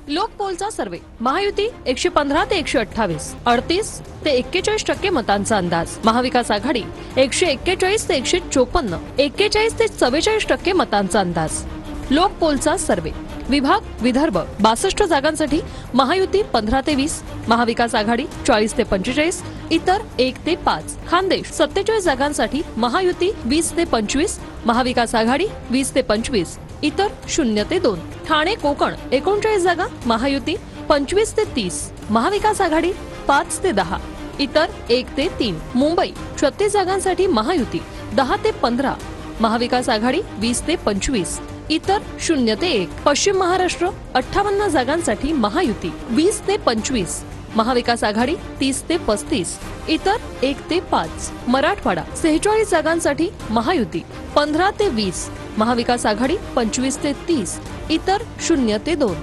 लोकपोलचा सर्वे महायुती 115 ते 128, 38 ते 41% मतांचा अंदाज। महाविकास आघाडी 141 ते 154, 41 ते 44% मतांचा अंदाज। लोकपोलचा सर्वे विभाग विदर्भ 62 जागांसाठी महायुती 15 ते 20, महाविकास आघाडी 40 ते 45, इतर 1 ते 5। खानदेश 47 जागांसाठी महायुती 20 ते 25, महाविकास आघाडी 20 ते 25, इतर 0 ते 2। ठाणे कोकण 39 जागा महायुती 25 ते 30, महाविकास आघाडी 5 ते 10, इतर 1 ते 3। मुंबई 36 जागांसाठी महायुती 10 ते 15, महाविकास आघाडी 20 ते 25, इतर 0 ते 1। पश्चिम महाराष्ट्र 58 जागांसाठी महायुती 20 ते 25, महाविकास आघाडी 30 ते 35, इतर 1 ते 5। मराठवाडा 46 जागांसाठी महायुती 15 ते 20, महाविकास आघाडी 25 ते 30, इतर 0 ते 2।